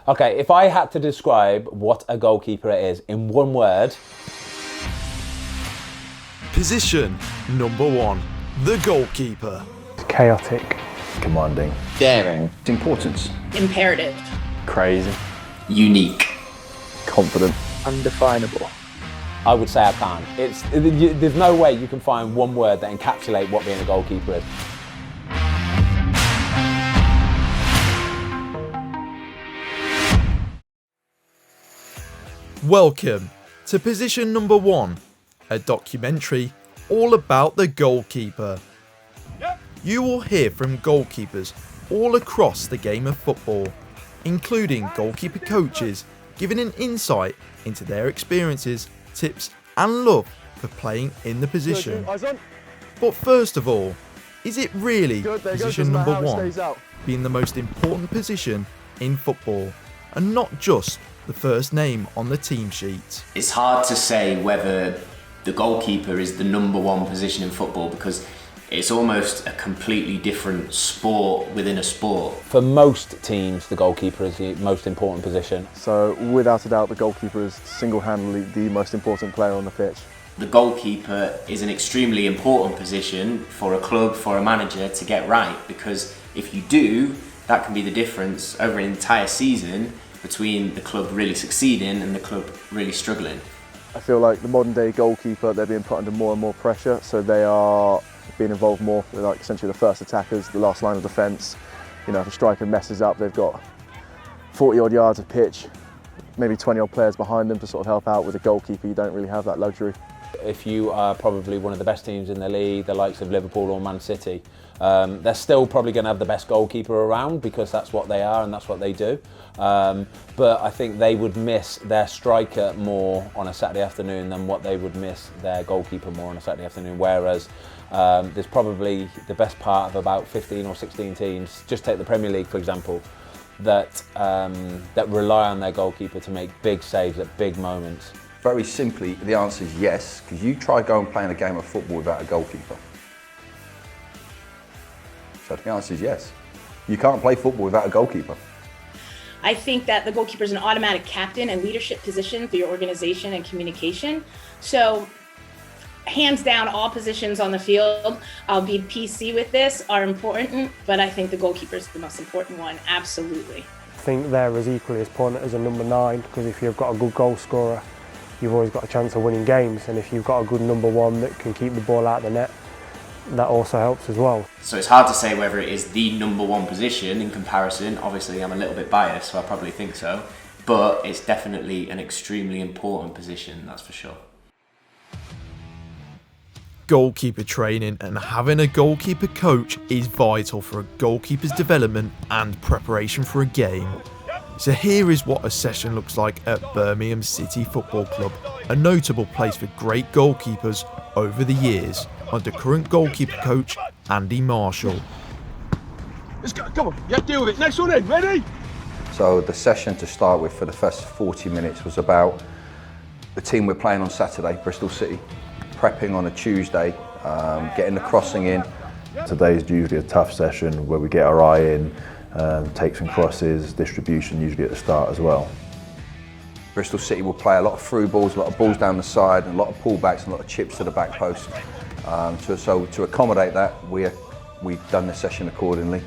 Okay, if I had to describe what a goalkeeper is in one word. Position number 1, the goalkeeper. Chaotic. Commanding. Daring. Importance. Imperative. Crazy. Unique. Confident. Undefinable. I would say I can't. There's no way you can find one word that encapsulates what being a goalkeeper is. Welcome to Position Number 1, a documentary all about the goalkeeper. You will hear from goalkeepers all across the game of football, including goalkeeper coaches giving an insight into their experiences, tips and love for playing in the position. But first of all, is it really position number 1 being the most important position in football and not just the first name on the team sheet? It's hard to say whether the goalkeeper is the number 1 position in football because it's almost a completely different sport within a sport. For most teams, the goalkeeper is the most important position. So without a doubt, the goalkeeper is single-handedly the most important player on the pitch. The goalkeeper is an extremely important position for a club, for a manager to get right, because if you do, that can be the difference over an entire season between the club really succeeding and the club really struggling. I feel like the modern day goalkeeper, they're being put under more and more pressure, so they are being involved more. They're like essentially the first attackers, the last line of defence. You know, if a striker messes up, they've got 40 odd yards of pitch, maybe 20 odd players behind them to sort of help out. With a goalkeeper, you don't really have that luxury. If you are probably one of the best teams in the league, the likes of Liverpool or Man City, they're still probably going to have the best goalkeeper around because that's what they are and that's what they do. But I think they would miss their striker more on a Saturday afternoon than what they would miss their goalkeeper more on a Saturday afternoon. Whereas there's probably the best part of about 15 or 16 teams, just take the Premier League for example, that rely on their goalkeeper to make big saves at big moments. Very simply, the answer is yes, because you try going and playing a game of football without a goalkeeper. So the answer is yes. You can't play football without a goalkeeper. I think that the goalkeeper is an automatic captain and leadership position for your organization and communication. So hands down, all positions on the field, I'll be PC with this, are important, but I think the goalkeeper is the most important one, absolutely. I think they're as equally as important as a number 9, because if you've got a good goal scorer, you've always got a chance of winning games, and if you've got a good number 1 that can keep the ball out of the net, that also helps as well. So it's hard to say whether it is the number 1 position in comparison. Obviously I'm a little bit biased, so I probably think so, but it's definitely an extremely important position, that's for sure. Goalkeeper training and having a goalkeeper coach is vital for a goalkeeper's development and preparation for a game. So here is what a session looks like at Birmingham City Football Club, a notable place for great goalkeepers over the years, under current goalkeeper coach Andy Marshall. Let's go, come on, yeah, deal with it. Next one in, ready? So the session to start with for the first 40 minutes was about the team we're playing on Saturday, Bristol City, prepping on a Tuesday, getting the crossing in. Today's usually a tough session where we get our eye in, take some crosses, distribution usually at the start as well. Bristol City will play a lot of through balls, a lot of balls down the side, and a lot of pullbacks and a lot of chips to the back post. So to accommodate that, we've done the session accordingly.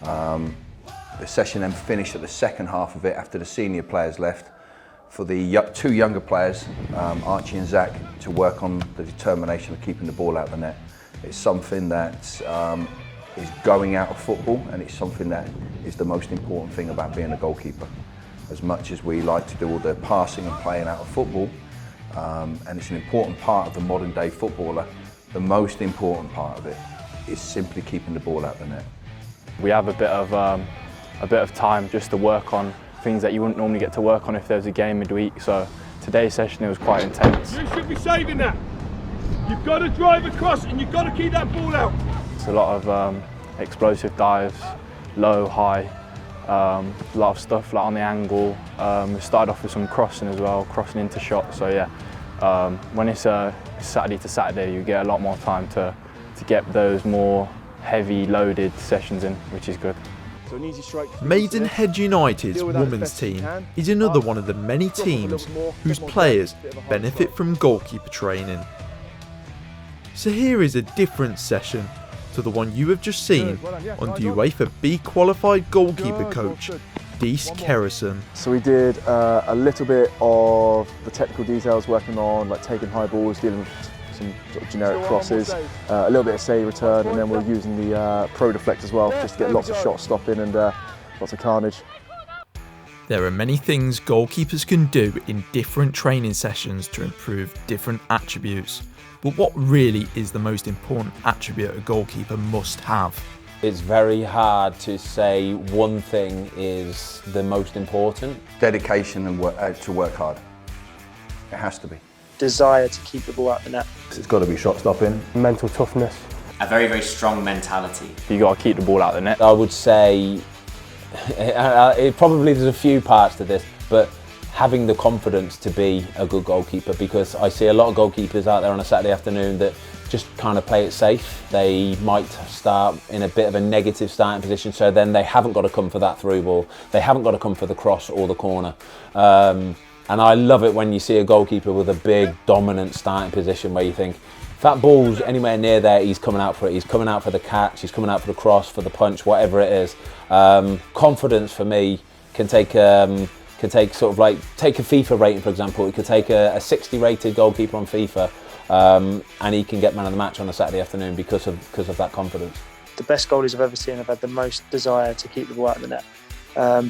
The session then finished at the second half of it after the senior players left for the 2 younger players, Archie and Zach, to work on the determination of keeping the ball out of the net. It's something that is going out of football, and it's something that is the most important thing about being a goalkeeper. As much as we like to do all the passing and playing out of football, and it's an important part of the modern day footballer, the most important part of it is simply keeping the ball out of the net. We have a bit of time just to work on things that you wouldn't normally get to work on if there was a game midweek. So today's session, it was quite intense. You should be saving that. You've got to drive across and you've got to keep that ball out. It's a lot of explosive dives, low, high, a lot of stuff like on the angle. We started off with some crossing as well, crossing into shots. So yeah, when it's Saturday to Saturday, you get a lot more time to get those more heavy loaded sessions in, which is good. So an easy strike. Maidenhead United's Deal with that as women's best you team can. is another Up, one of the many drop a little teams more, whose bit more players depth, bit of a high benefit drop. from goalkeeper training. So here is a different session to the one you have just seen Good, well done, yeah, on nice UEFA B qualified goalkeeper Good, coach good. Dees One more. Kerrison. So we did a little bit of the technical details, working on like taking high balls, dealing with some sort of generic crosses, a little bit of save return, and then we're using the pro deflect as well, just to get lots of shot stopping and lots of carnage. There are many things goalkeepers can do in different training sessions to improve different attributes. But what really is the most important attribute a goalkeeper must have? It's very hard to say one thing is the most important. Dedication and to work hard. It has to be. Desire to keep the ball out the net. It's got to be shot stopping. Mental toughness. A very, very strong mentality. You got to keep the ball out of the net. I would say, it probably there's a few parts to this, but having the confidence to be a good goalkeeper, because I see a lot of goalkeepers out there on a Saturday afternoon that just kind of play it safe. They might start in a bit of a negative starting position, so then they haven't got to come for that through ball. They haven't got to come for the cross or the corner. And I love it when you see a goalkeeper with a big dominant starting position where you think, if that ball's anywhere near there, he's coming out for it. He's coming out for the catch, he's coming out for the cross, for the punch, whatever it is. Confidence for me can take sort of like, take a FIFA rating for example. It could take a 60 rated goalkeeper on FIFA, and he can get man of the match on a Saturday afternoon because of that confidence. The best goalies I've ever seen have had the most desire to keep the ball out of the net,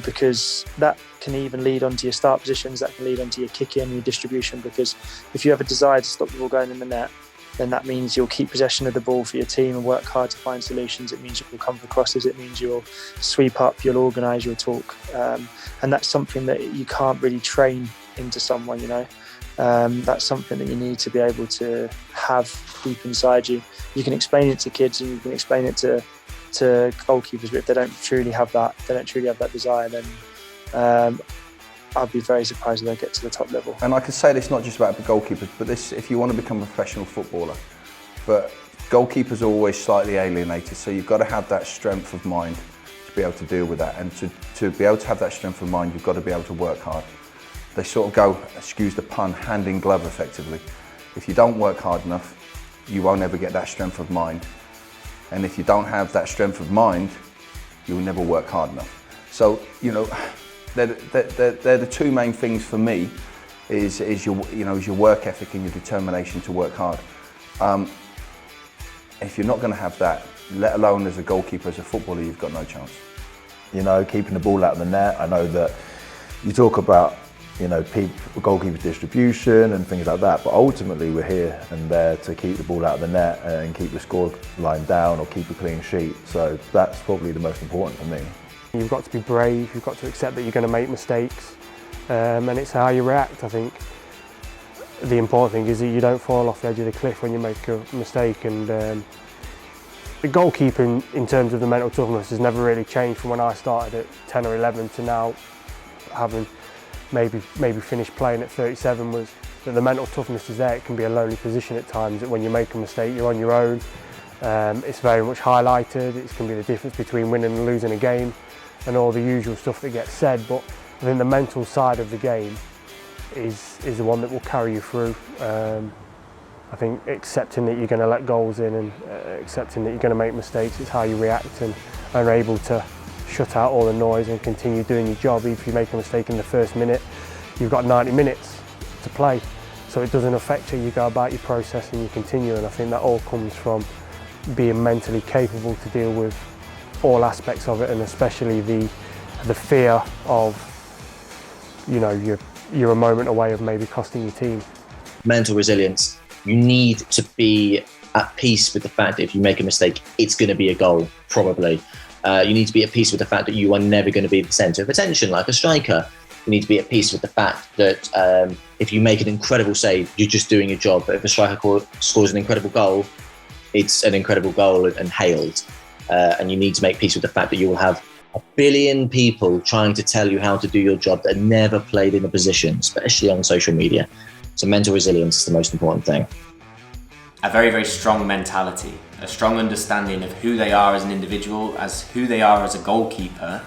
because that can even lead onto your start positions, that can lead onto your kick in, your distribution, because if you have a desire to stop the ball going in the net, then that means you'll keep possession of the ball for your team and work hard to find solutions. It means you'll come for crosses, it means you'll sweep up, you'll organise, you'll talk, and that's something that you can't really train into someone, you know. That's something that you need to be able to have deep inside you. You can explain it to kids and you can explain it to goalkeepers, but if they don't truly have that desire, then I'd be very surprised if they get to the top level. And I can say this not just about the goalkeepers, but this, if you want to become a professional footballer, but goalkeepers are always slightly alienated, so you've got to have that strength of mind to be able to deal with that. And to be able to have that strength of mind, you've got to be able to work hard. They sort of go, excuse the pun, hand in glove effectively. If you don't work hard enough, you won't ever get that strength of mind. And if you don't have that strength of mind, you'll never work hard enough. So, you know, they're the two main things for me, is your work ethic and your determination to work hard. If you're not going to have that, let alone as a goalkeeper, as a footballer, you've got no chance. You know, keeping the ball out of the net. I know that you talk about, you know, goalkeeper distribution and things like that, but ultimately we're here and there to keep the ball out of the net and keep the score line down or keep a clean sheet. So that's probably the most important for me. You've got to be brave, you've got to accept that you're going to make mistakes, and it's how you react. I think the important thing is that you don't fall off the edge of the cliff when you make a mistake, and the goalkeeper in terms of the mental toughness has never really changed from when I started at 10 or 11 to now having maybe finished playing at 37, was that the mental toughness is there. It can be a lonely position at times, that when you make a mistake you're on your own. It's very much highlighted. It can be the difference between winning and losing a game and all the usual stuff that gets said, but I think the mental side of the game is the one that will carry you through. I think accepting that you're going to let goals in and accepting that you're going to make mistakes is how you react and are able to shut out all the noise and continue doing your job. If you make a mistake in the first minute, you've got 90 minutes to play, so it doesn't affect you. You go about your process and you continue, and I think that all comes from being mentally capable to deal with all aspects of it, and especially the fear of, you know, you're a moment away of maybe costing your team. Mental resilience. You need to be at peace with the fact that if you make a mistake, it's going to be a goal, probably. You need to be at peace with the fact that you are never going to be the centre of attention like a striker. You need to be at peace with the fact that if you make an incredible save, you're just doing your job. But if a striker scores an incredible goal, it's an incredible goal and hailed. And you need to make peace with the fact that you will have a billion people trying to tell you how to do your job that never played in a position, especially on social media. So mental resilience is the most important thing. A very, very strong mentality, a strong understanding of who they are as an individual, as who they are as a goalkeeper,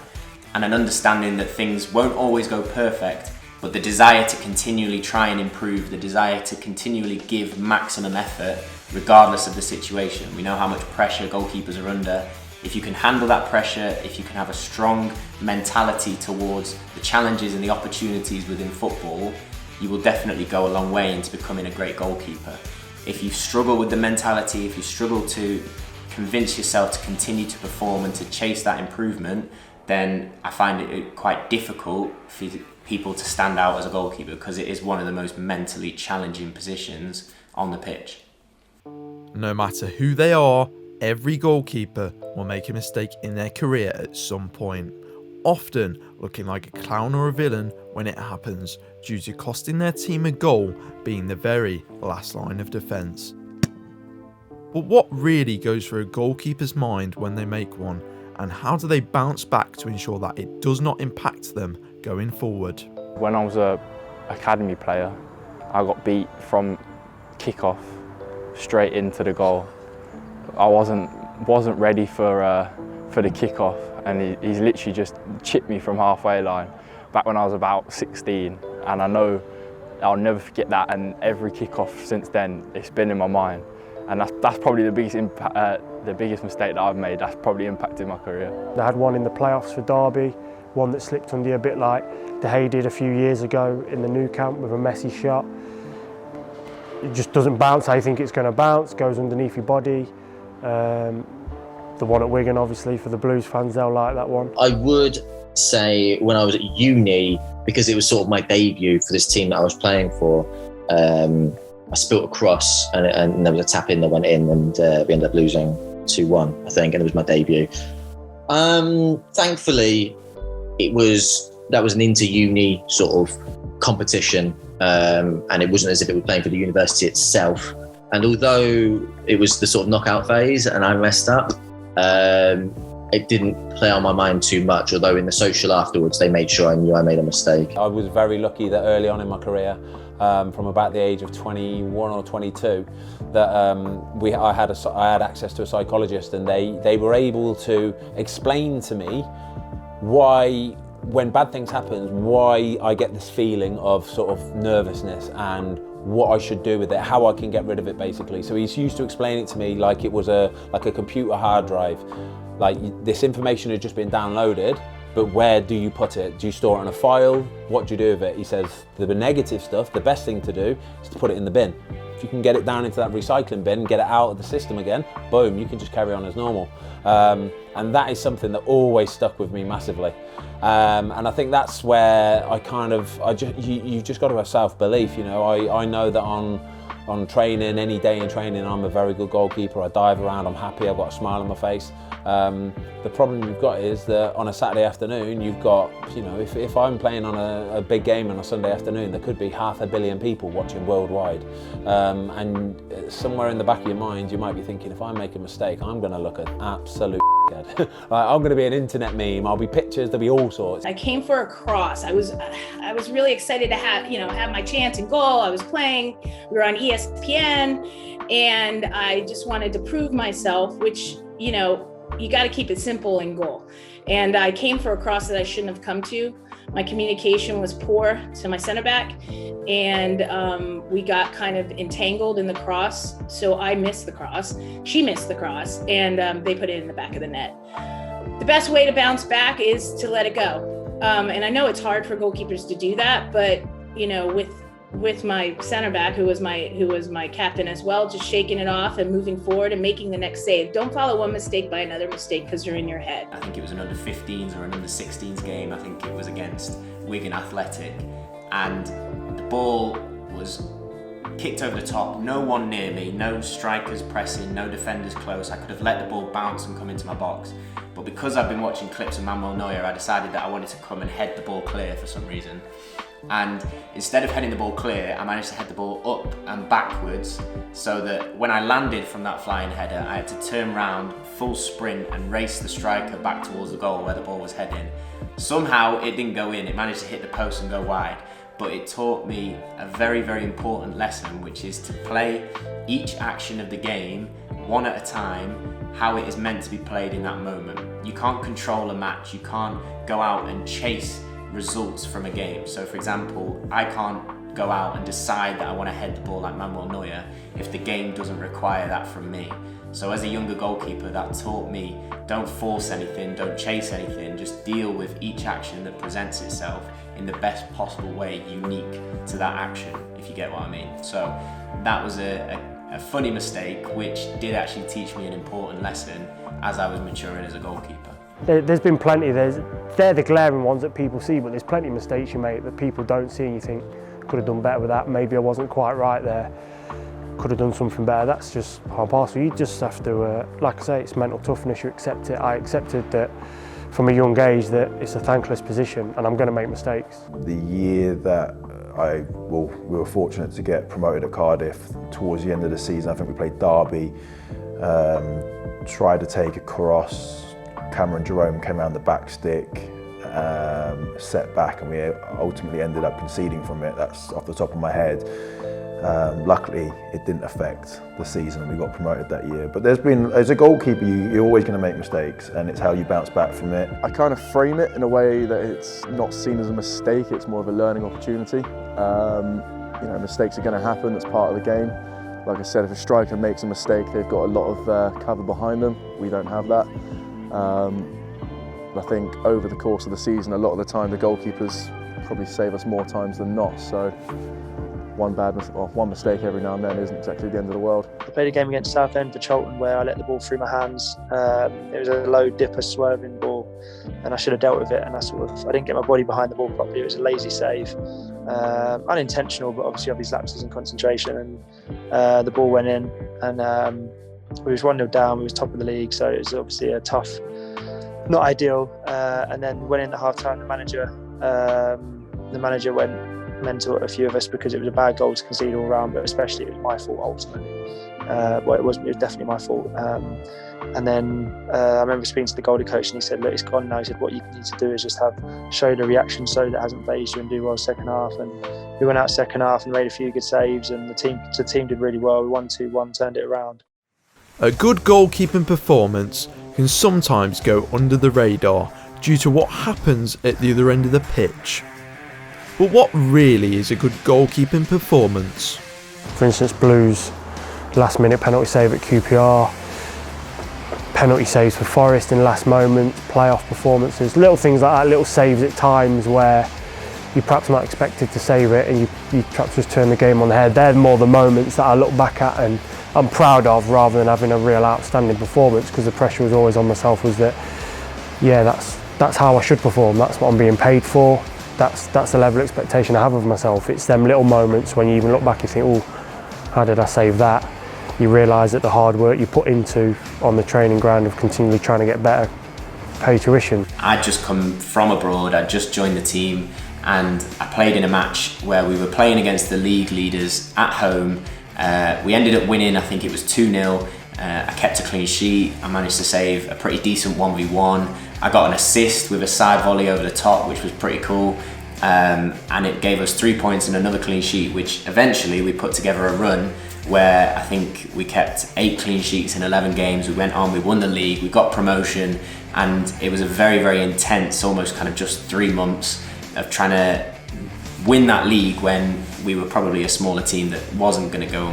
and an understanding that things won't always go perfect, but the desire to continually try and improve, the desire to continually give maximum effort regardless of the situation. We know how much pressure goalkeepers are under. If you can handle that pressure, if you can have a strong mentality towards the challenges and the opportunities within football, you will definitely go a long way into becoming a great goalkeeper. If you struggle with the mentality, if you struggle to convince yourself to continue to perform and to chase that improvement, then I find it quite difficult for people to stand out as a goalkeeper, because it is one of the most mentally challenging positions on the pitch. No matter who they are, every goalkeeper will make a mistake in their career at some point, often looking like a clown or a villain when it happens, due to costing their team a goal being the very last line of defence. But what really goes through a goalkeeper's mind when they make one, and how do they bounce back to ensure that it does not impact them going forward? When I was an academy player, I got beat from kick-off straight into the goal. I wasn't ready for the kick-off, and he's literally just chipped me from halfway line back when I was about 16, and I know I'll never forget that, and every kick-off since then it's been in my mind, and that's probably the biggest mistake that I've made. That's probably impacted my career. I had one in the playoffs for Derby, one that slipped under you a bit like De Gea did a few years ago in the Nou Camp with a messy shot. It just doesn't bounce how you think it's going to bounce, goes underneath your body. The one at Wigan, obviously, for the Blues fans, they'll like that one. I would say when I was at uni, because it was sort of my debut for this team that I was playing for, I spilt a cross and there was a tap in that went in, and we ended up losing 2-1, I think, and it was my debut. Thankfully, that was an inter-uni sort of competition, and it wasn't as if it was playing for the university itself. And although it was the sort of knockout phase and I messed up, it didn't play on my mind too much, although in the social afterwards they made sure I knew I made a mistake. I was very lucky that early on in my career, from about the age of 21 or 22, that I had access to a psychologist, and they were able to explain to me why, when bad things happen, why I get this feeling of sort of nervousness and what I should do with it, how I can get rid of it, basically. So he's used to explain it to me like it was a computer hard drive. Like, this information had just been downloaded, but where do you put it? Do you store it on a file? What do you do with it? He says the negative stuff, the best thing to do is to put it in the bin. If you can get it down into that recycling bin, get it out of the system again, boom, you can just carry on as normal. And that is something that always stuck with me massively. And I think that's where you've just got to have self-belief. You know, I know that on training, any day in training, I'm a very good goalkeeper. I dive around, I'm happy, I've got a smile on my face. The problem you've got is that on a Saturday afternoon, you've got, you know, if I'm playing on a big game on a Sunday afternoon, there could be 500 million people watching worldwide. And somewhere in the back of your mind, you might be thinking, if I make a mistake, I'm going to look an absolute like, I'm going to be an internet meme. I'll be pictures. There'll be all sorts. I came for a cross. I was really excited to have my chance in goal. I was playing. We were on ESPN, and I just wanted to prove myself. Which, you know, you got to keep it simple in goal. And I came for a cross that I shouldn't have come to. My communication was poor to my center back, and we got kind of entangled in the cross. So I missed the cross, she missed the cross, and they put it in the back of the net. The best way to bounce back is to let it go. And I know it's hard for goalkeepers to do that, but you know, with my center back, who was my captain as well, just shaking it off and moving forward and making the next save. Don't follow one mistake by another mistake, because you're in your head. I think it was an under 15s or an under 16s game. I think it was against Wigan Athletic, and the ball was kicked over the top, no one near me, no strikers pressing, no defenders close. I could have let the ball bounce and come into my box, but because I've been watching clips of Manuel Neuer, I decided that I wanted to come and head the ball clear for some reason. And instead of heading the ball clear, I managed to head the ball up and backwards, so that when I landed from that flying header, I had to turn round, full sprint, and race the striker back towards the goal where the ball was heading. Somehow it didn't go in, it managed to hit the post and go wide, but it taught me a very, very important lesson, which is to play each action of the game one at a time, how it is meant to be played in that moment. You can't control a match, you can't go out and chase results from a game. So for example, I can't go out and decide that I want to head the ball like Manuel Neuer if the game doesn't require that from me. So as a younger goalkeeper, that taught me, don't force anything, don't chase anything, just deal with each action that presents itself in the best possible way, unique to that action, if you get what I mean. So that was a funny mistake, which did actually teach me an important lesson as I was maturing as a goalkeeper. There's been plenty, they're the glaring ones that people see, but there's plenty of mistakes you make that people don't see and you think, could have done better with that, maybe I wasn't quite right there, could have done something better. That's just part and parcel. You just have to, like I say, it's mental toughness, you accept it. I accepted that from a young age that it's a thankless position and I'm going to make mistakes. The year that we were fortunate to get promoted at Cardiff, towards the end of the season, I think we played Derby, tried to take a cross, Cameron Jerome came around the back stick, set back, and we ultimately ended up conceding from it. That's off the top of my head. Luckily, it didn't affect the season. We got promoted that year. But as a goalkeeper, you're always going to make mistakes, and it's how you bounce back from it. I kind of frame it in a way that it's not seen as a mistake, it's more of a learning opportunity. You know, mistakes are going to happen, that's part of the game. Like I said, if a striker makes a mistake, they've got a lot of cover behind them. We don't have that. I think over the course of the season, a lot of the time, the goalkeepers probably save us more times than not. So one mistake every now and then isn't exactly the end of the world. I played a game against Southend for Charlton where I let the ball through my hands. It was a low dipper swerving ball and I should have dealt with it, and I didn't get my body behind the ball properly. It was a lazy save, unintentional, but obviously of these lapses in concentration, and the ball went in, and we was 1-0 down, we was top of the league, so it was obviously a tough, not ideal, and then went into half-time, the manager went mental at a few of us because it was a bad goal to concede all round, but especially it was my fault ultimately. Well, it was definitely my fault. And then I remember speaking to the goalie coach and he said, look, it's gone now. He said, what you need to do is just show the reaction so that hasn't phased you and do well second half. And we went out second half and made a few good saves, and the team did really well. We won 2-1, turned it around. A good goalkeeping performance can sometimes go under the radar due to what happens at the other end of the pitch. But what really is a good goalkeeping performance? For instance, Blues, last minute penalty save at QPR, penalty saves for Forest in last moments, playoff performances, little things like that, little saves at times where you perhaps not expected to save it and you perhaps just turn the game on the head. They're more the moments that I look back at and I'm proud of, rather than having a real outstanding performance, because the pressure was always on myself, was that, yeah, that's how I should perform, that's what I'm being paid for. That's the level of expectation I have of myself. It's them little moments when you even look back and think, oh, how did I save that? You realise that the hard work you put into on the training ground of continually trying to get better pay tuition. I'd just come from abroad, I'd just joined the team, and I played in a match where we were playing against the league leaders at home. We ended up winning, I think it was 2-0. I kept a clean sheet, I managed to save a pretty decent 1v1. I got an assist with a side volley over the top, which was pretty cool. And it gave us 3 points and another clean sheet, which eventually we put together a run where I think we kept 8 clean sheets in 11 games. We went on, we won the league, we got promotion, and it was a very, very intense, almost kind of just 3 months of trying to win that league when we were probably a smaller team that wasn't going to go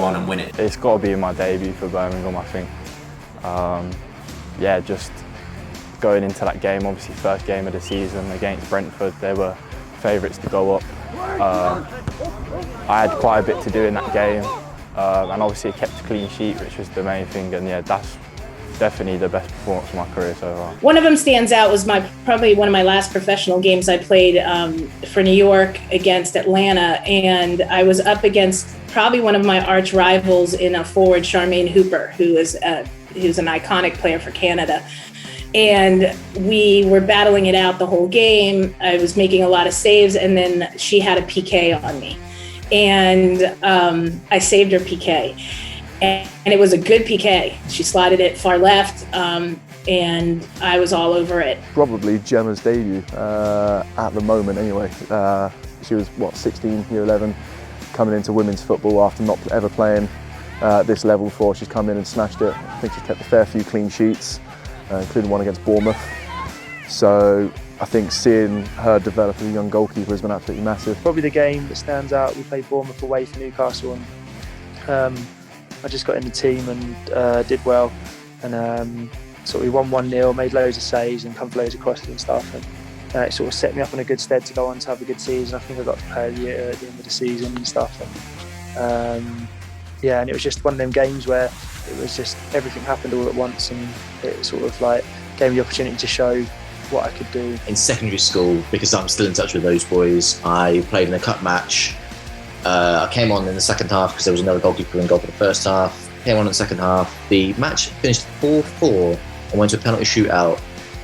on and win it. It's got to be my debut for Birmingham, I think. Yeah, just going into that game, obviously first game of the season against Brentford, they were favourites to go up. I had quite a bit to do in that game, and obviously kept a clean sheet, which was the main thing, and yeah, that's definitely the best performance of my career so far. One of them stands out was probably one of my last professional games I played for New York against Atlanta, and I was up against probably one of my arch rivals in a forward, Charmaine Hooper, who's an iconic player for Canada. And we were battling it out the whole game. I was making a lot of saves, and then she had a PK on me. And I saved her PK. And it was a good PK. She slotted it far left, and I was all over it. Probably Gemma's debut, at the moment anyway. She was, 16, year 11, coming into women's football after not ever playing at this level before. She's come in and smashed it. I think she's kept a fair few clean sheets, including one against Bournemouth. So I think seeing her develop as a young goalkeeper has been absolutely massive. Probably the game that stands out, we played Bournemouth away for Newcastle, and I just got in the team and did well. And so we won 1-0, made loads of saves and come loads of crosses and stuff. And it sort of set me up in a good stead to go on to have a good season. I think I got to play a year at the end of the season and stuff. And yeah, and it was just one of them games where it was just everything happened all at once, and it sort of like gave me the opportunity to show what I could do. In secondary school, because I'm still in touch with those boys, I played in a cup match. I came on in the second half because there was another goalkeeper in goal for the first half. Came on in the second half. The match finished 4-4 and went to a penalty shootout.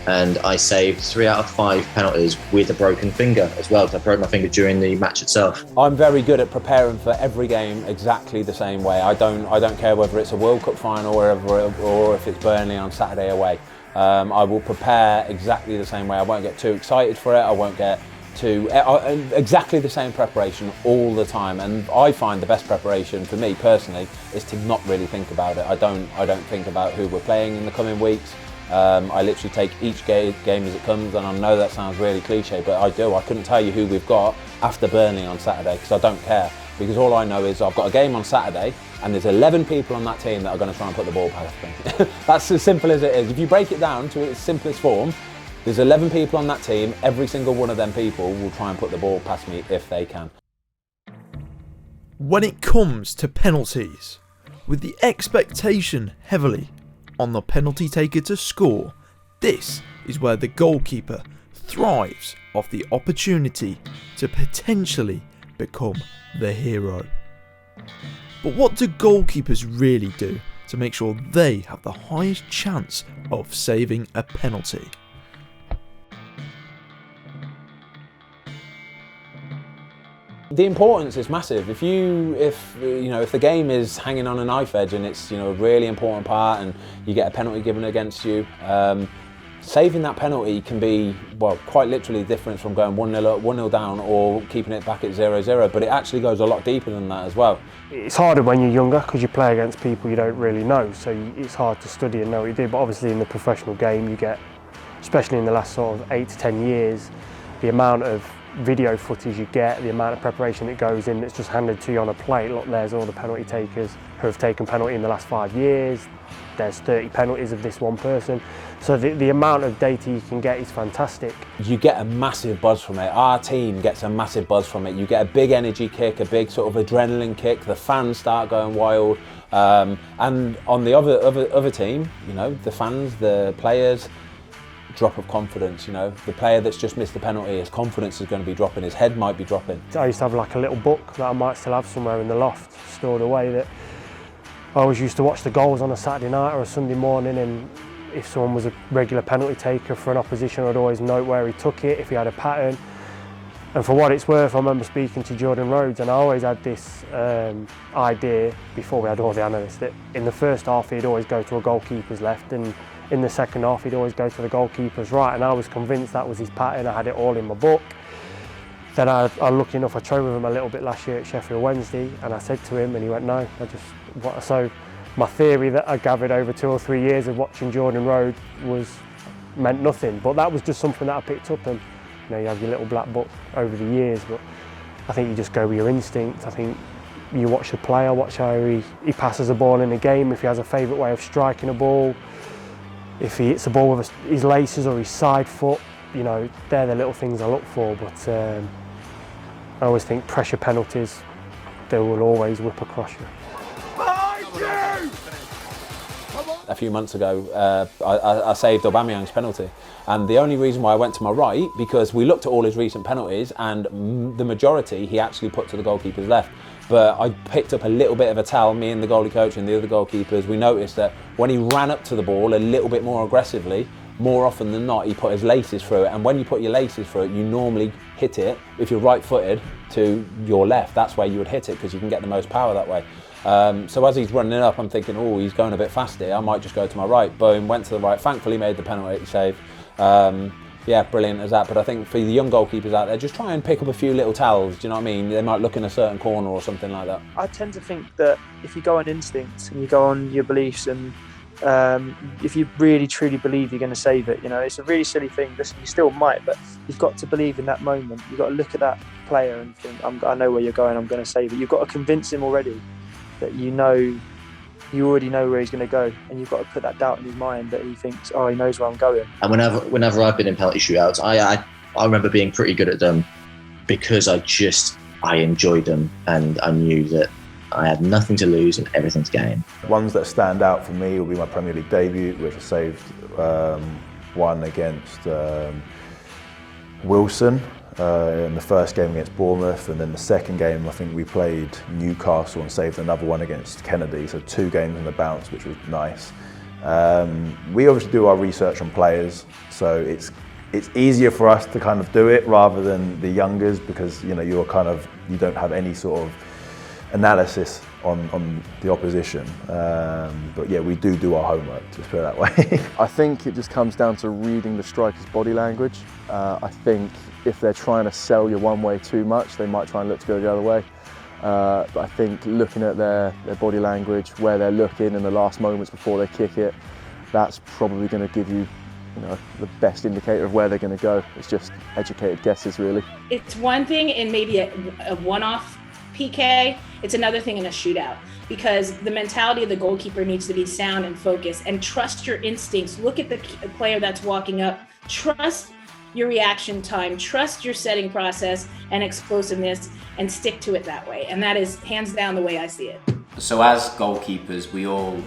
And I saved 3 out of 5 penalties with a broken finger as well, because I broke my finger during the match itself. I'm very good at preparing for every game exactly the same way. I don't care whether it's a World Cup final or if it's Burnley on Saturday away. I will prepare exactly the same way. I won't get too excited for it. I won't get too exactly the same preparation all the time. And I find the best preparation for me personally is to not really think about it. I don't think about who we're playing in the coming weeks. I literally take each game as it comes, and I know that sounds really cliche, but I do. I couldn't tell you who we've got after Burnley on Saturday because I don't care. Because all I know is I've got a game on Saturday and there's 11 people on that team that are going to try and put the ball past me. That's as simple as it is. If you break it down to its simplest form, there's 11 people on that team. Every single one of them people will try and put the ball past me if they can. When it comes to penalties, with the expectation heavily on the penalty taker to score, this is where the goalkeeper thrives off the opportunity to potentially become the hero. But what do goalkeepers really do to make sure they have the highest chance of saving a penalty? The importance is massive. If the game is hanging on a knife edge and it's a really important part, and you get a penalty given against you, saving that penalty can be quite literally the difference from going 1-0 up, 1-0 down, or keeping it back at 0-0. But it actually goes a lot deeper than that as well. It's harder when you're younger because you play against people you don't really know, so it's hard to study and know what you do. But obviously in the professional game, you get, especially in the last sort of 8 to 10 years, the amount of video footage you get, the amount of preparation that goes in that's just handed to you on a plate. Look, there's all the penalty takers who have taken penalty in the last 5 years. There's 30 penalties of this one person. So the amount of data you can get is fantastic. You get a massive buzz from it. Our team gets a massive buzz from it. You get a big energy kick, a big sort of adrenaline kick. The fans start going wild. And on the other team, the fans, the players, drop of confidence. The player that's just missed the penalty, his confidence is going to be dropping, his head might be dropping. I used to have like a little book that I might still have somewhere in the loft stored away, that I always used to watch the goals on a Saturday night or a Sunday morning, and if someone was a regular penalty taker for an opposition, I'd always note where he took it, if he had a pattern. And for what it's worth, I remember speaking to Jordan Rhodes, and I always had this idea before we had all the analysts that in the first half he'd always go to a goalkeeper's left, and in the second half he'd always go to the goalkeeper's right, and I was convinced that was his pattern. I had it all in my book. Then I lucky enough, I trained with him a little bit last year at Sheffield Wednesday, and I said to him, and he went, no, so my theory that I gathered over 2 or 3 years of watching Jordan Rhodes meant nothing, but that was just something that I picked up. And you have your little black book over the years, but I think you just go with your instinct. I think you watch the player, watch how he passes a ball in a game, if he has a favourite way of striking a ball, if he hits the ball with his laces or his side foot, they're the little things I look for. But I always think pressure penalties, they will always whip across you. A few months ago, I saved Aubameyang's penalty, and the only reason why I went to my right, because we looked at all his recent penalties, and the majority he actually put to the goalkeeper's left. But I picked up a little bit of a tell, me and the goalie coach and the other goalkeepers, we noticed that when he ran up to the ball a little bit more aggressively, more often than not, he put his laces through it. And when you put your laces through it, you normally hit it, if you're right-footed, to your left. That's where you would hit it, because you can get the most power that way. So as he's running up, I'm thinking, oh, he's going a bit fast here, I might just go to my right. Boom, went to the right, thankfully made the penalty save. brilliant as that. But I think for the young goalkeepers out there, just try and pick up a few little towels. Do you know what I mean? They might look in a certain corner or something like that. I tend to think that if you go on instinct and you go on your beliefs, and if you really truly believe you're going to save it, it's a really silly thing. Listen, you still might, but you've got to believe in that moment. You've got to look at that player and think, I know where you're going, I'm going to save it. You've got to convince him already that you already know where he's going to go, and you've got to put that doubt in his mind that he thinks, oh, he knows where I'm going. And whenever I've been in penalty shootouts, I remember being pretty good at them because I enjoyed them, and I knew that I had nothing to lose and everything to gain. Ones that stand out for me will be my Premier League debut, which I saved one against Wilson in the first game against Bournemouth, and then the second game I think we played Newcastle and saved another one against Kennedy, so 2 games on the bounce, which was nice. We obviously do our research on players, so it's easier for us to kind of do it rather than the youngers, because you don't have any sort of analysis on the opposition, but yeah, we do our homework, let's put it that way. I think it just comes down to reading the striker's body language. I think if they're trying to sell you one way too much, they might try and look to go the other way. But I think looking at their body language, where they're looking in the last moments before they kick it, that's probably going to give you, the best indicator of where they're going to go. It's just educated guesses, really. It's one thing in maybe a one-off PK, it's another thing in a shootout, because the mentality of the goalkeeper needs to be sound and focused, and trust your instincts. Look at the player that's walking up, trust your reaction time, trust your setting process and explosiveness, and stick to it that way. And that is hands down the way I see it. So as goalkeepers, we all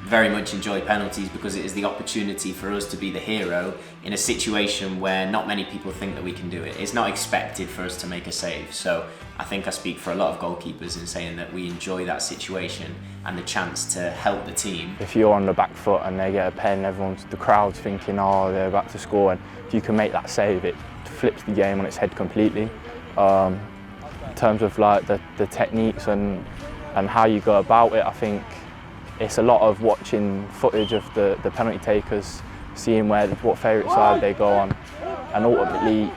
very much enjoy penalties because it is the opportunity for us to be the hero in a situation where not many people think that we can do it. It's not expected for us to make a save. So I think I speak for a lot of goalkeepers in saying that we enjoy that situation and the chance to help the team. If you're on the back foot and they get a pen, the crowd's thinking, oh, they're about to score, and if you can make that save, it flips the game on its head completely. In terms of like the techniques and how you go about it, I think it's a lot of watching footage of the penalty takers, seeing what favourite side they go on, and ultimately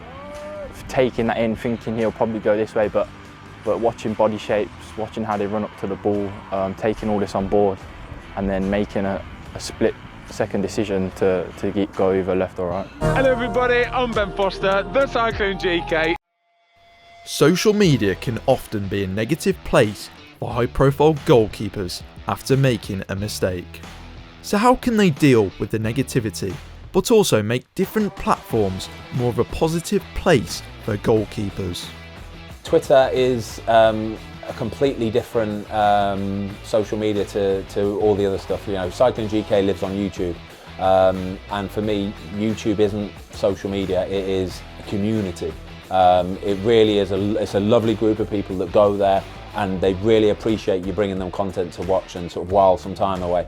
taking that in, thinking he'll probably go this way, but watching body shapes, watching how they run up to the ball, taking all this on board, and then making a split-second decision to go either left or right. Hello everybody, I'm Ben Foster, the Cyclone GK. Social media can often be a negative place for high-profile goalkeepers after making a mistake. So how can they deal with the negativity, but also make different platforms more of a positive place for goalkeepers? Twitter is a completely different social media to all the other stuff. Cycling GK lives on YouTube, and for me, YouTube isn't social media, it is a community. It really is it's a lovely group of people that go there, and they really appreciate you bringing them content to watch and sort of while some time away.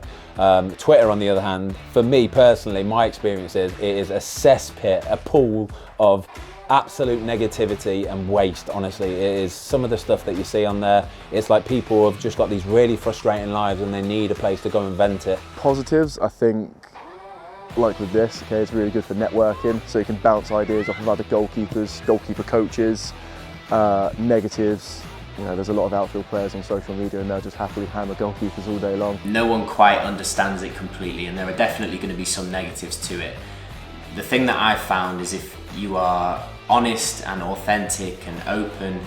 Twitter, on the other hand, for me personally, my experience is it is a cesspit, a pool of absolute negativity and waste, honestly. It is some of the stuff that you see on there. It's like people have just got these really frustrating lives and they need a place to go and vent it. Positives, I think, like with this, it's really good for networking, so you can bounce ideas off of other goalkeepers, goalkeeper coaches. Negatives, there's a lot of outfield players on social media and they'll just happily hammer goalkeepers all day long. No one quite understands it completely, and there are definitely going to be some negatives to it. The thing that I've found is if you are honest and authentic and open,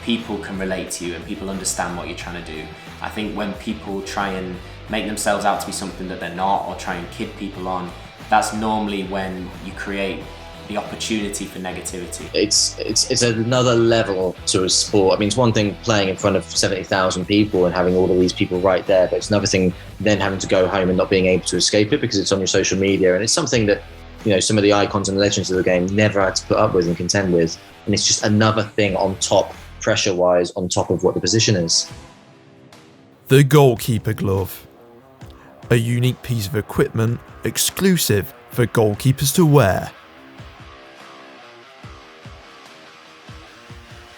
people can relate to you and people understand what you're trying to do. I think when people try and make themselves out to be something that they're not, or try and kid people on, that's normally when you create the opportunity for negativity. It's another level to a sport. I mean, it's one thing playing in front of 70,000 people and having all of these people right there, but it's another thing then having to go home and not being able to escape it because it's on your social media, and it's something that some of the icons and legends of the game never had to put up with and contend with, and it's just another thing on top, pressure-wise, on top of what the position is. The Goalkeeper Glove, a unique piece of equipment exclusive for goalkeepers to wear.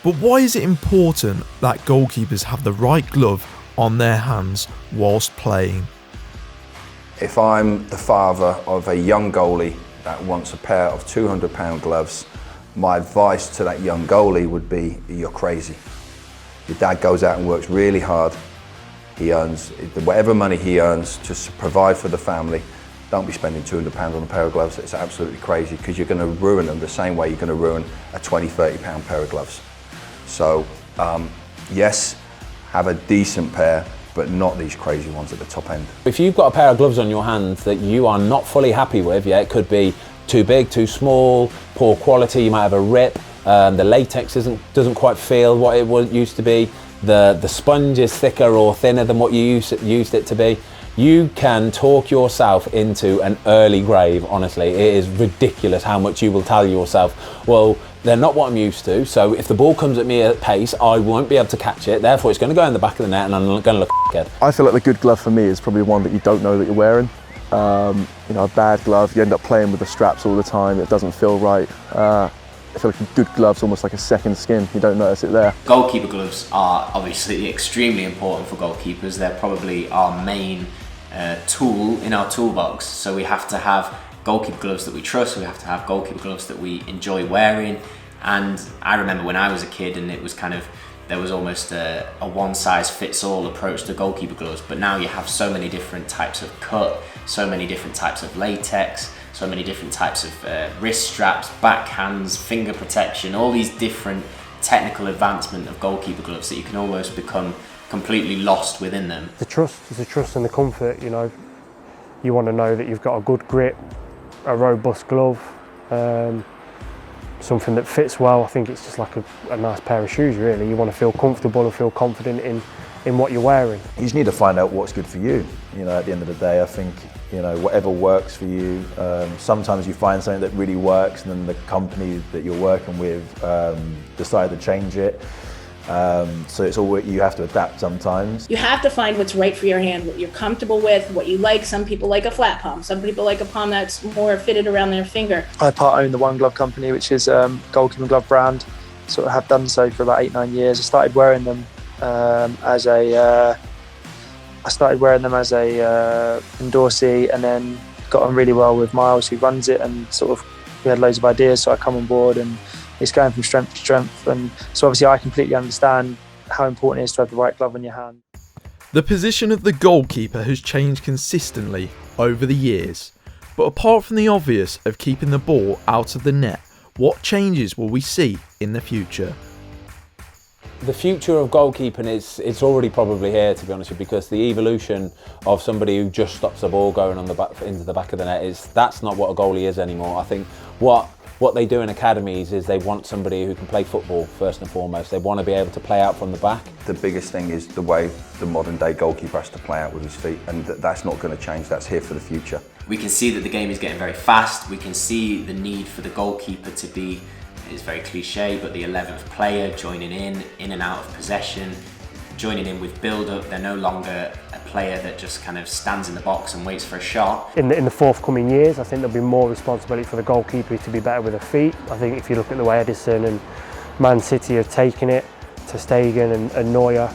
But why is it important that goalkeepers have the right glove on their hands whilst playing? If I'm the father of a young goalie that wants a pair of £200 gloves, my advice to that young goalie would be, you're crazy. Your dad goes out and works really hard. He earns whatever money he earns to provide for the family. Don't be spending £200 on a pair of gloves. It's absolutely crazy, because you're going to ruin them the same way you're going to ruin a £20, £30 pair of gloves. So yes, have a decent pair, but not these crazy ones at the top end. If you've got a pair of gloves on your hands that you are not fully happy with, yeah, it could be too big, too small, poor quality, you might have a rip, the latex doesn't quite feel what it used to be, the sponge is thicker or thinner than what you used it to be, you can talk yourself into an early grave, honestly. It is ridiculous how much you will tell yourself, well, they're not what I'm used to, so if the ball comes at me at pace, I won't be able to catch it, therefore it's going to go in the back of the net and I'm going to look like a I feel like the good glove for me is probably one that you don't know that you're wearing. You know, a bad glove, you end up playing with the straps all the time, it doesn't feel right. I feel like a good glove's almost like a second skin, you don't notice it there. Goalkeeper gloves are obviously extremely important for goalkeepers. They're probably our main tool in our toolbox, so we have to have goalkeeper gloves that we trust, we have to have goalkeeper gloves that we enjoy wearing. And I remember when I was a kid, and it was kind of, there was almost a one-size-fits-all approach to goalkeeper gloves, but now you have so many different types of cut, so many different types of latex, so many different types of wrist straps, backhands, finger protection, all these different technical advancement of goalkeeper gloves that you can almost become completely lost within them. The trust and the comfort, you know. You want to know that you've got a good grip, a robust glove, something that fits well. I think it's just like a nice pair of shoes, really. You want to feel comfortable and feel confident in what you're wearing. You just need to find out what's good for you. You know, at the end of the day, I think, you know, whatever works for you. Sometimes you find something that really works, and then the company that you're working with decide to change it. So it's all, you have to adapt sometimes. You have to find what's right for your hand, what you're comfortable with, what you like. Some people like a flat palm. Some people like a palm that's more fitted around their finger. I part own the One Glove company, which is Goalkeeper Glove brand. Sort of have done so for about 8-9 years. I started wearing them as a endorsee, and then got on really well with Miles, who runs it, and sort of we had loads of ideas, so I come on board, and it's going from strength to strength. And so obviously I completely understand how important it is to have the right glove on your hand. The position of the goalkeeper has changed consistently over the years, but apart from the obvious of keeping the ball out of the net, what changes will we see in the future? The future of goalkeeping it's already probably here, to be honest with you, because the evolution of somebody who just stops the ball going on the back, into the back of the net, that's not what a goalie is anymore. I think what they do in academies is they want somebody who can play football first and foremost. They want to be able to play out from the back. The biggest thing is the way the modern day goalkeeper has to play out with his feet, and that's not going to change. That's here for the future. We can see that the game is getting very fast. We can see the need for the goalkeeper to be, it's very cliche, but the 11th player, joining in and out of possession, joining in with build-up. They're no longer a player that just kind of stands in the box and waits for a shot. In the forthcoming years, I think there'll be more responsibility for the goalkeeper to be better with their feet. I think if you look at the way Edison and Man City have taken it, Ter Stegen and Neuer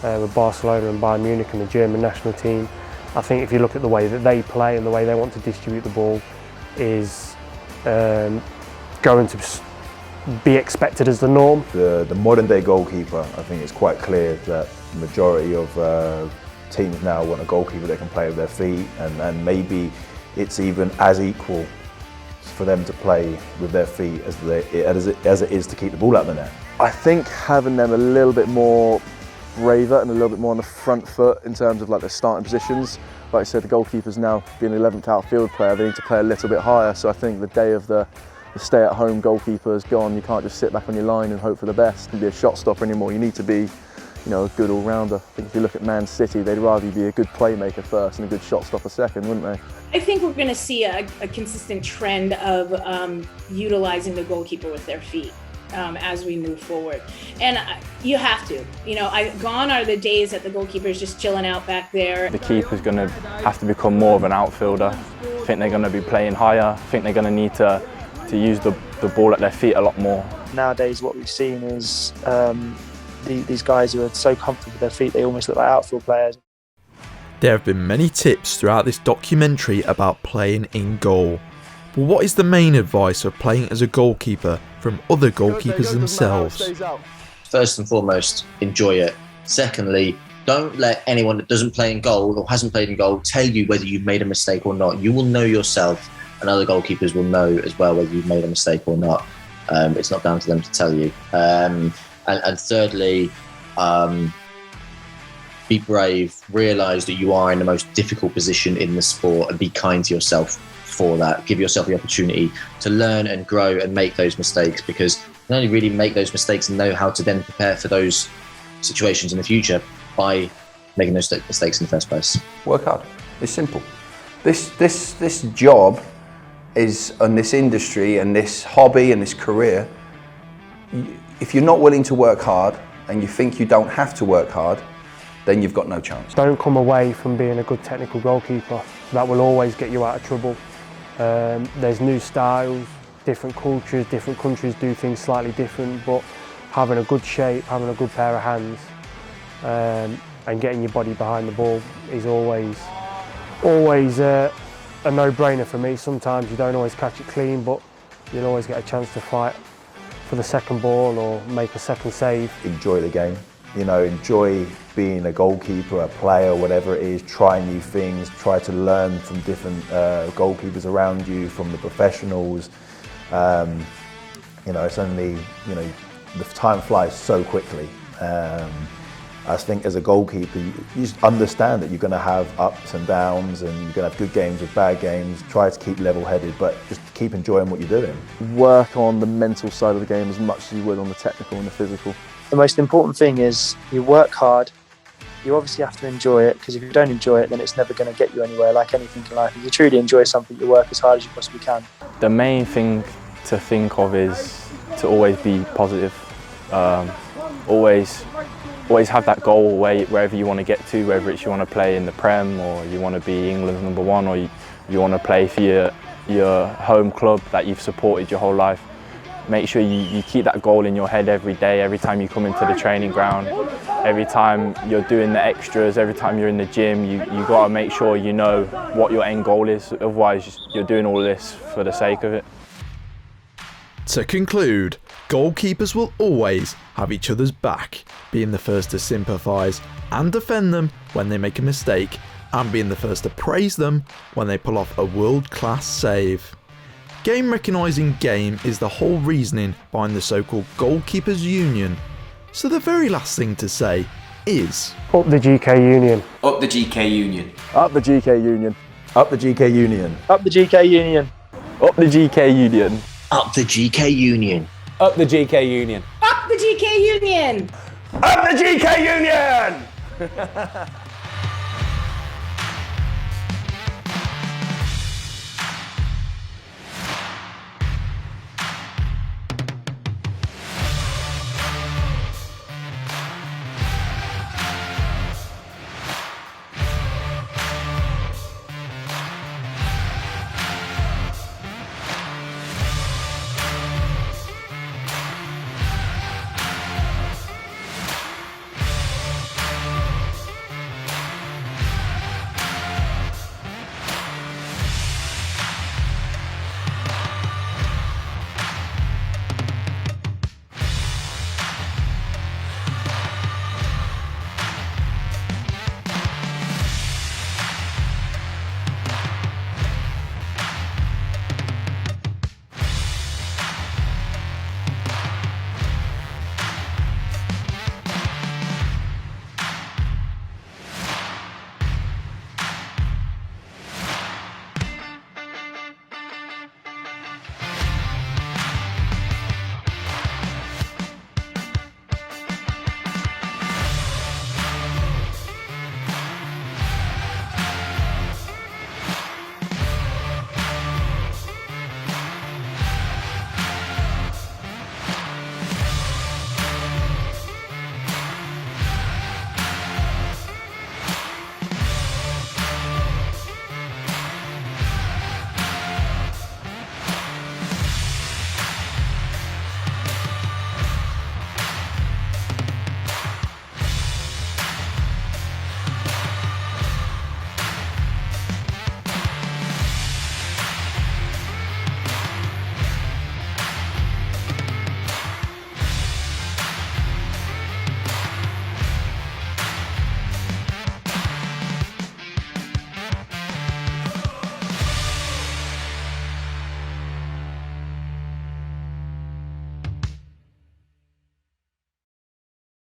with Barcelona and Bayern Munich and the German national team, I think if you look at the way that they play and the way they want to distribute the ball is going to be expected as the norm. The modern day goalkeeper, I think it's quite clear that the majority of teams now want a goalkeeper that can play with their feet, and maybe it's even as equal for them to play with their feet as it is to keep the ball out of the net. I think having them a little bit more braver and a little bit more on the front foot in terms of like their starting positions. Like I said, the goalkeepers now being the 11th outfield player, they need to play a little bit higher. So I think the day of the stay-at-home goalkeeper is gone. You can't just sit back on your line and hope for the best and be a shot stopper anymore. You need to be, you know, a good all-rounder. I think if you look at Man City, they'd rather be a good playmaker first and a good shot stopper second, wouldn't they? I think we're going to see a consistent trend of utilizing the goalkeeper with their feet as we move forward. And you have to. You know, gone are the days that the goalkeeper's just chilling out back there. The keeper's going to have to become more of an outfielder. I think they're going to be playing higher. I think they're going to need to use the ball at their feet a lot more. Nowadays what we've seen is these guys who are so comfortable with their feet, they almost look like outfield players. There have been many tips throughout this documentary about playing in goal. But what is the main advice of playing as a goalkeeper from other goalkeepers themselves? First and foremost, enjoy it. Secondly, don't let anyone that doesn't play in goal or hasn't played in goal tell you whether you've made a mistake or not. You will know yourself, and other goalkeepers will know as well whether you've made a mistake or not. It's not down to them to tell you. And thirdly, be brave, realise that you are in the most difficult position in the sport, and be kind to yourself for that. Give yourself the opportunity to learn and grow and make those mistakes, because you can only really make those mistakes and know how to then prepare for those situations in the future by making those mistakes in the first place. Work hard. It's simple. This job is, and this industry and this hobby and this career, if you're not willing to work hard and you think you don't have to work hard, then you've got no chance. Don't come away from being a good technical goalkeeper. That will always get you out of trouble. There's new styles, different cultures, different countries do things slightly different, but having a good shape, having a good pair of hands, and getting your body behind the ball is always a no-brainer for me. Sometimes you don't always catch it clean, but you'll always get a chance to fight for the second ball or make a second save. Enjoy the game. You know, enjoy being a goalkeeper, a player, whatever it is. Try new things. Try to learn from different goalkeepers around you, from the professionals. You know, it's only, you know, the time flies so quickly. I think as a goalkeeper, you just understand that you're going to have ups and downs, and you're going to have good games or bad games. Try to keep level-headed, but just keep enjoying what you're doing. Work on the mental side of the game as much as you would on the technical and the physical. The most important thing is you work hard. You obviously have to enjoy it, because if you don't enjoy it, then it's never going to get you anywhere. Like anything in life, if you truly enjoy something, you work as hard as you possibly can. The main thing to think of is to always be positive. Always have that goal wherever you want to get to, whether it's you want to play in the Prem, or you want to be England's #1, or you want to play for your home club that you've supported your whole life. Make sure you keep that goal in your head every day, every time you come into the training ground, every time you're doing the extras, every time you're in the gym. You got to make sure you know what your end goal is, otherwise you're doing all this for the sake of it. To conclude, goalkeepers will always have each other's back, being the first to sympathise and defend them when they make a mistake, and being the first to praise them when they pull off a world-class save. Game recognising game is the whole reasoning behind the so-called Goalkeepers Union. So the very last thing to say is... Up the GK Union. Up the GK Union. Up the GK Union. Up the GK Union. Up the GK Union. Up the GK Union. Up the GK Union. Up the GK Union. Up the GK Union! Up the GK Union!